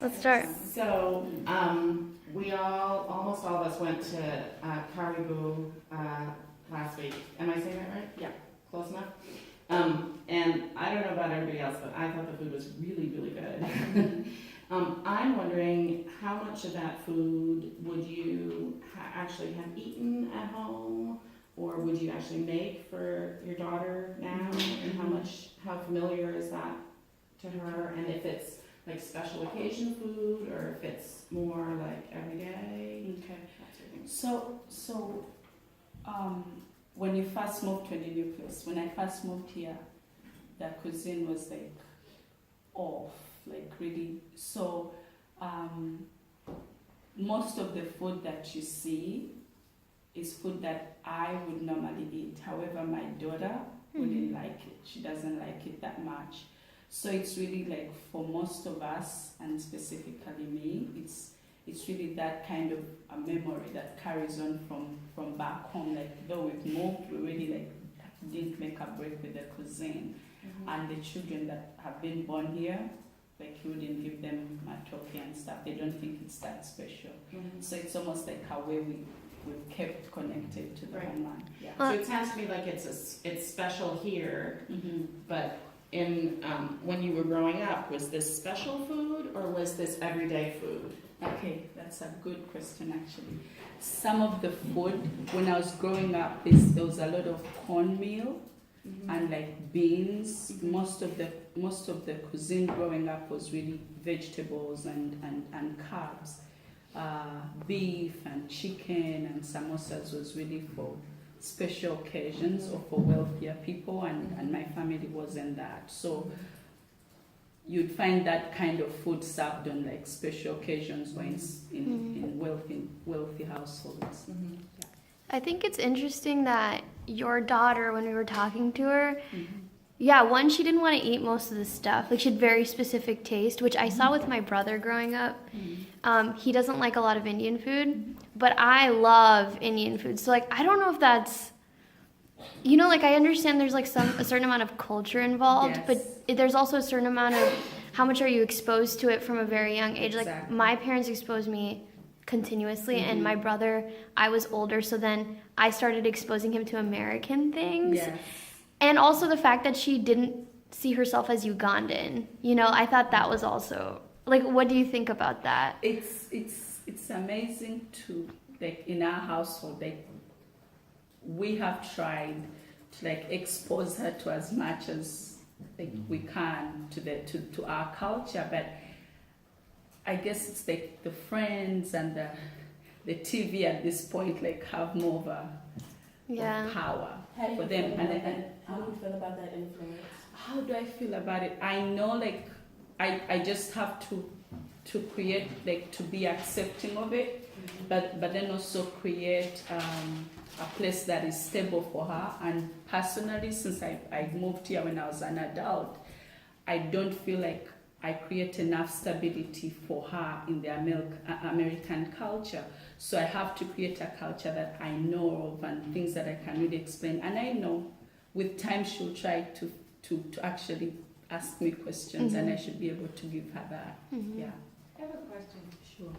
Let's start. So, almost all of us went to Caribou last week. Am I saying that right? Yeah. Close enough? And I don't know about everybody else, but I thought the food was really, really good. I'm wondering how much of that food would you actually have eaten at home, or would you actually make for your daughter now, and how familiar is that to her, and if it's like special occasion food, or if it's more like everyday. Okay. That sort of thing. So, when you first moved to a new place, when I first moved here, the cuisine was like off, like really. So, most of the food that you see is food that I would normally eat. However, my daughter wouldn't like it. She doesn't like it that much. So it's really like for most of us, and specifically me, it's really that kind of a memory that carries on from back home. Like though we've moved, we really like didn't make a break with the cuisine. And the children that have been born here, like you wouldn't give them matoke and stuff. They don't think it's that special. So it's almost like a way we've kept connected to the Right. homeland. Yeah. So it sounds to me like it's special here, but in when you were growing up, was this special food or was this everyday food? Okay, that's a good question actually. Some of the food, when I was growing up, there was a lot of cornmeal and like beans. Most of the cuisine growing up was really vegetables and carbs. Beef and chicken and samosas was really for special occasions or for wealthier people, and my family wasn't that. So you'd find that kind of food served on like special occasions or in wealthy households. I think it's interesting that your daughter, when we were talking to her, yeah, one, she didn't want to eat most of the stuff. Like, she had very specific taste, which I saw with my brother growing up. He doesn't like a lot of Indian food, but I love Indian food. So, like, I don't know if that's, you know, like, I understand there's, like, a certain amount of culture involved, Yes. but there's also a certain amount of how much are you exposed to it from a very young age. Like, Exactly. my parents exposed me continuously, and my brother, I was older, so then I started exposing him to American things. Yes. And also the fact that she didn't see herself as Ugandan. You know, I thought that was also, like, what do you think about that? It's amazing to, like, in our household, like, we have tried to like expose her to as much as like we can to our culture, but I guess it's like the friends and the TV at this point like have more of a power for them. How do you feel about that influence? How do I feel about it? I know, like, I just have to create, like, to be accepting of it, but then also create a place that is stable for her. And personally, since I moved here when I was an adult, I don't feel like I create enough stability for her in the American culture. So I have to create a culture that I know of and things that I can really explain. And I know with time she'll try to actually ask me questions, and I should be able to give her that. Yeah. I have a question. Sure.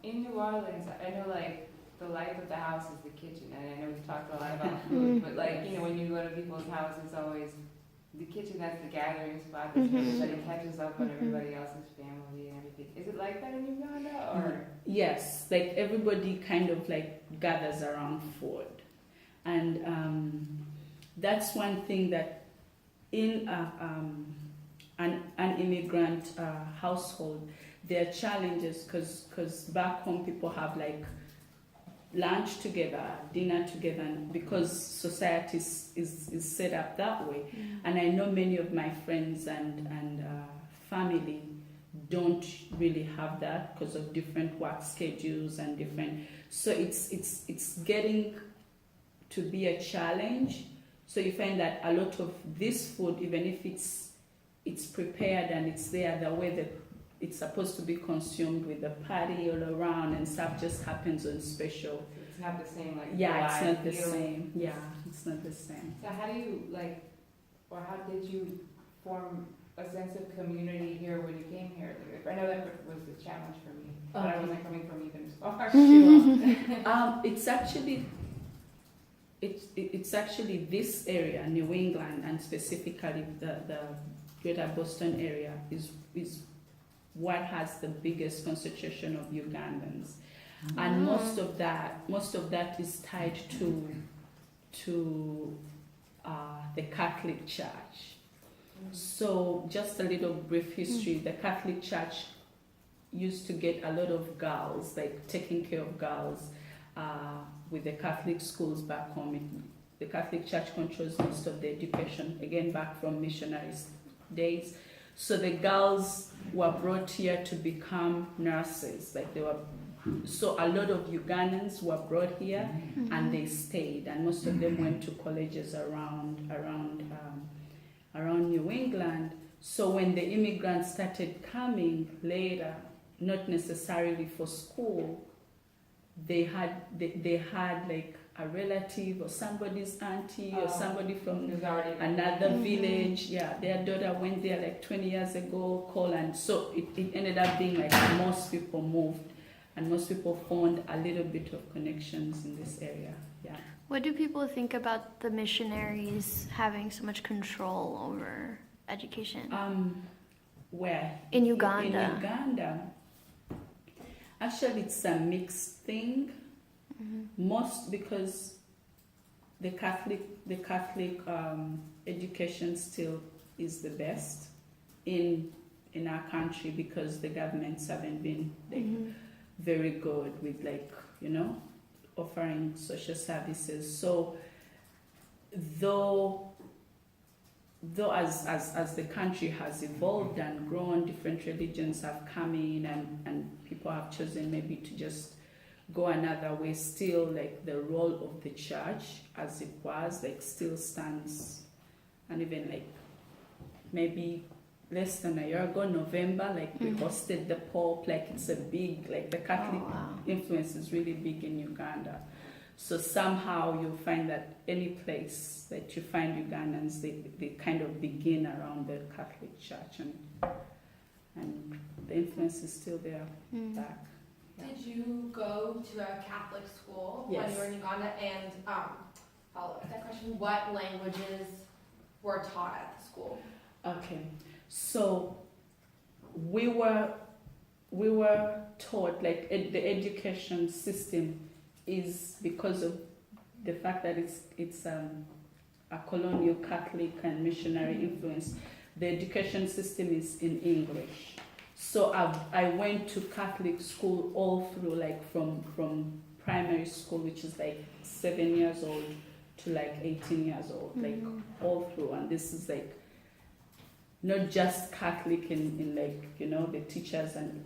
In New Orleans, I know like the life of the house is the kitchen, and I know we've talked a lot about food, but like, you know, when you go to people's houses, it's always the kitchen that's the gathering spot, that's where everybody catches up on everybody else's family and everything. Is it like that in Uganda, or? Yes, like everybody kind of like gathers around food, and that's one thing that in an immigrant household there are challenges, because back home people have like lunch together, dinner together, and because society is set up that way. And I know many of my friends and family don't really have that because of different work schedules and different. So it's getting to be a challenge. So you find that a lot of this food, even if it's prepared and it's there the way that it's supposed to be consumed with the party all around and stuff, just happens on special. It's not the same, like, Yeah, it's not the feel. same. Yeah, it's not the same. So how do you, like, or how did you form a sense of community here when you came here? Like, I know that was a challenge for me, but I Okay. wasn't coming from even as far. Too long. It's actually this area, New England, and specifically the Greater Boston area is what has the biggest concentration of Ugandans, and most of that is tied to the Catholic Church. So just a little brief history: the Catholic Church used to get a lot of girls, like taking care of girls. With the Catholic schools back home, the Catholic Church controls most of the education, again back from missionaries' days. So the girls were brought here to become nurses, so a lot of Ugandans were brought here and they stayed, and most of them went to colleges around New England. So when the immigrants started coming later, not necessarily for school, they had like a relative or somebody's auntie or somebody from It was already another village. Yeah, their daughter went there like 20 years ago, called, and so it ended up being like most people moved and most people found a little bit of connections in this area. Yeah. What do people think about the missionaries having so much control over education? Where? In Uganda. In Uganda. Actually, it's a mixed thing. Most because the Catholic education still is the best in our country, because the governments haven't been very good with offering social services. So though as the country has evolved and grown, different religions have come in and people have chosen maybe to just go another way, still like the role of the church as it was still stands. And even maybe less than a year ago, November, we hosted the Pope, it's a big, the Catholic influence is really big in Uganda. So somehow you'll find that any place that you find Ugandans, they kind of begin around the Catholic Church, and the influence is still there back. Yeah. Did you go to a Catholic school when Yes. you were in Uganda? And follow up that question: what languages were taught at the school? Okay, so we were taught the education system is, because of the fact that it's a colonial Catholic and missionary influence, the education system is in English. So I went to Catholic school all through, from primary school, which is 7 years old, to 18 years old, all through. And this is not just Catholic in the teachers and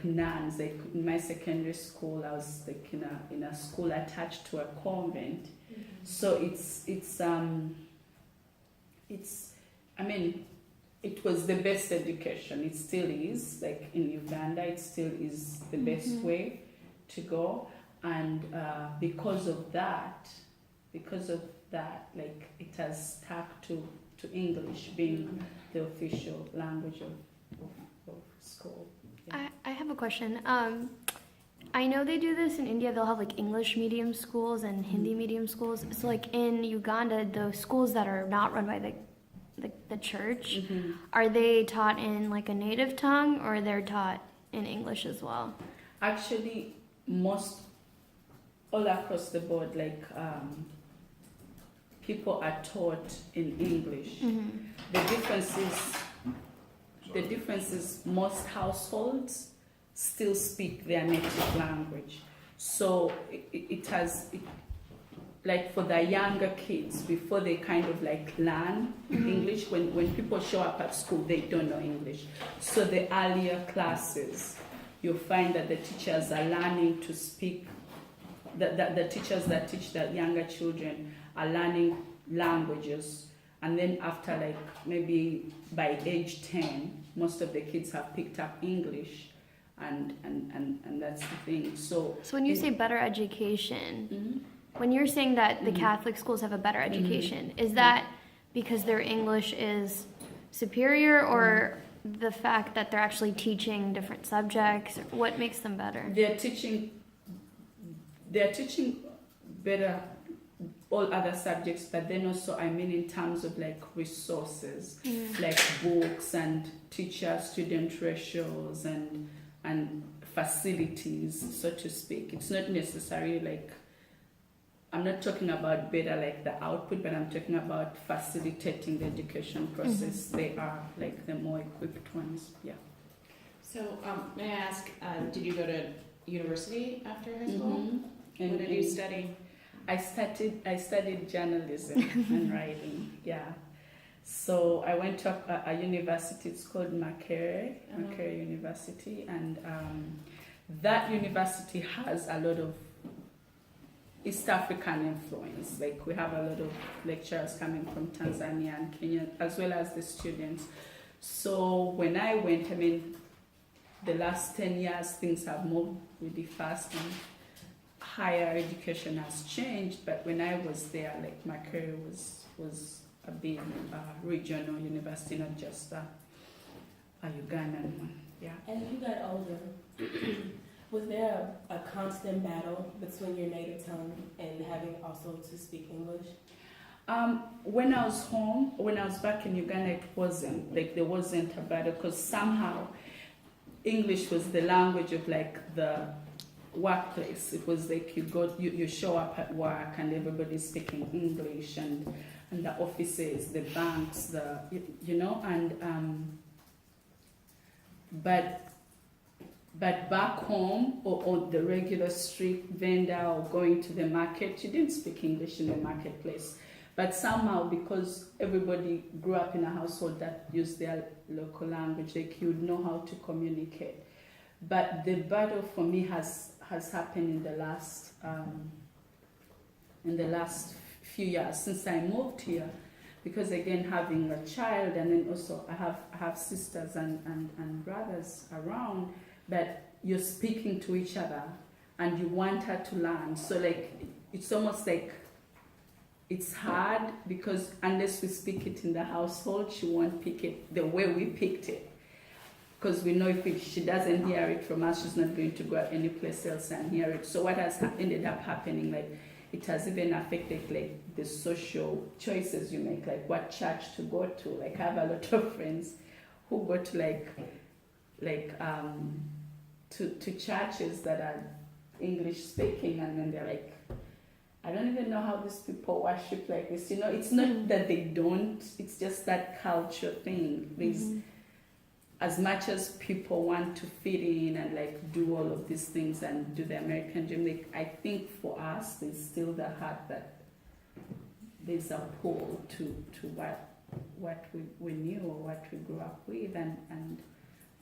nuns. In my secondary school, I was in a school attached to a convent. So it was the best education. It still is, in Uganda, it still is the best way to go. And because of that, it has stuck to English being the official language of school. Yeah. I have a question. I know they do this in India. They'll have English medium schools and Hindi medium schools. So in Uganda, the schools that are not run by the church, are they taught in a native tongue, or they're taught in English as well? Actually, all across the board, people are taught in English. The difference is most households still speak their native language. So it has, for the younger kids, before they kind of learn English, when people show up at school, they don't know English. So the earlier classes, you'll find that the teachers are learning to speak, the teachers that teach the younger children are learning languages. And then after maybe by age 10, most of the kids have picked up English, and that's the thing. So when you say better education, when you're saying that the Catholic schools have a better education, is that because their English is superior, or the fact that they're actually teaching different subjects? What makes them better? They're teaching better all other subjects, but then also I mean in terms of like resources, like books and teacher-student ratios and facilities, so to speak. It's not necessarily like, I'm not talking about better like the output, but I'm talking about facilitating the education process. They are like the more equipped ones. Yeah. So, may I ask, did you go to university after high school? Mhm. What did you study? I studied journalism and writing. Yeah. So I went to a university. It's called Makerere University, and that university has a lot of East African influence. Like we have a lot of lecturers coming from Tanzania and Kenya, as well as the students. So when I went, I mean, the last 10 years things have moved really fast and higher education has changed. But when I was there, like my career was a big regional university, not just a Ugandan one. Yeah. As you got older, was there a constant battle between your native tongue and having also to speak English? When I was home, when I was back in Uganda, it wasn't like there wasn't a battle, because somehow English was the language of like the workplace. It was like you show up at work and everybody's speaking English, and the offices, the banks, but back home, or the regular street vendor, or going to the market, you didn't speak English in the marketplace. But somehow, because everybody grew up in a household that used their local language, like you'd know how to communicate. But the battle for me has happened in the last few years since I moved here, because again, having a child, and then also I have sisters and brothers around, that you're speaking to each other and you want her to learn. So like it's almost like it's hard, because unless we speak it in the household, she won't pick it the way we picked it. Because we know if she doesn't hear it from us, she's not going to go any place else and hear it. So what has ended up happening, like it has even affected like the social choices you make, like what church to go to. Like I have a lot of friends who go to to churches that are English speaking, and then they're like, I don't even know how these people worship like this. You know, it's not that they don't, it's just that culture thing. There's, as much as people want to fit in and like do all of these things and do the American dream, like I think for us there's still the heart that there's a pull to what we knew or what we grew up with, and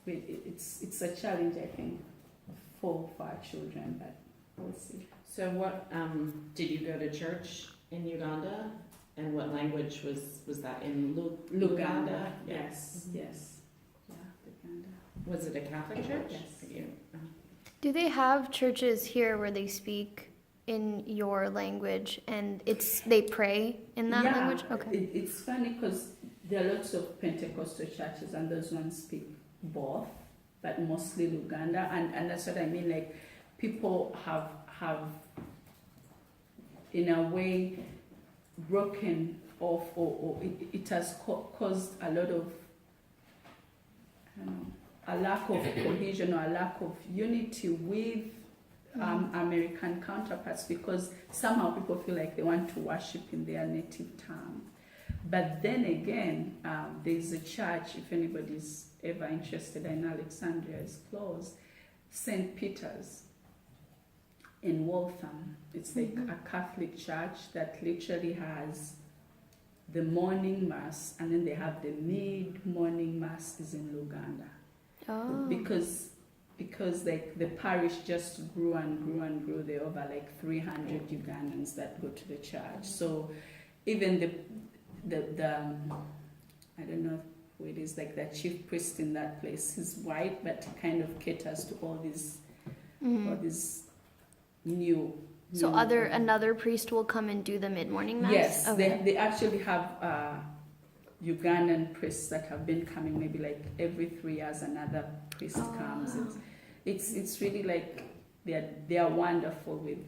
it's a challenge, I think, for our children, but we'll see. So what, did you go to church in Uganda? And what language was that in? Luganda, yes, yes. Yeah, Luganda. Was it a Catholic church? Yes. Do they have churches here where they speak in your language and they pray in that language? Okay. It's funny because there are lots of Pentecostal churches and those ones speak both, but mostly Luganda, and that's what I mean. Like people have in a way broken off, or it has caused a lot of, I don't know, a lack of cohesion or a lack of unity with American counterparts, because somehow people feel like they want to worship in their native tongue. But then again, there's a church, if anybody's ever interested, in Alexandria, is close, St. Peter's in Waltham. It's like a Catholic church that literally has the morning mass, and then they have the mid-morning mass is in Luganda. Oh. Because like the parish just grew and grew and grew. There are over like 300 Ugandans that go to the church. So even the I don't know who it is, like the chief priest in that place, he's white, but he kind of caters to all these new. So another priest will come and do the mid-morning mass? Yes, Okay. they actually have Ugandan priests that have been coming, maybe like every 3 years another priest Oh, comes. wow. It's really like they are wonderful with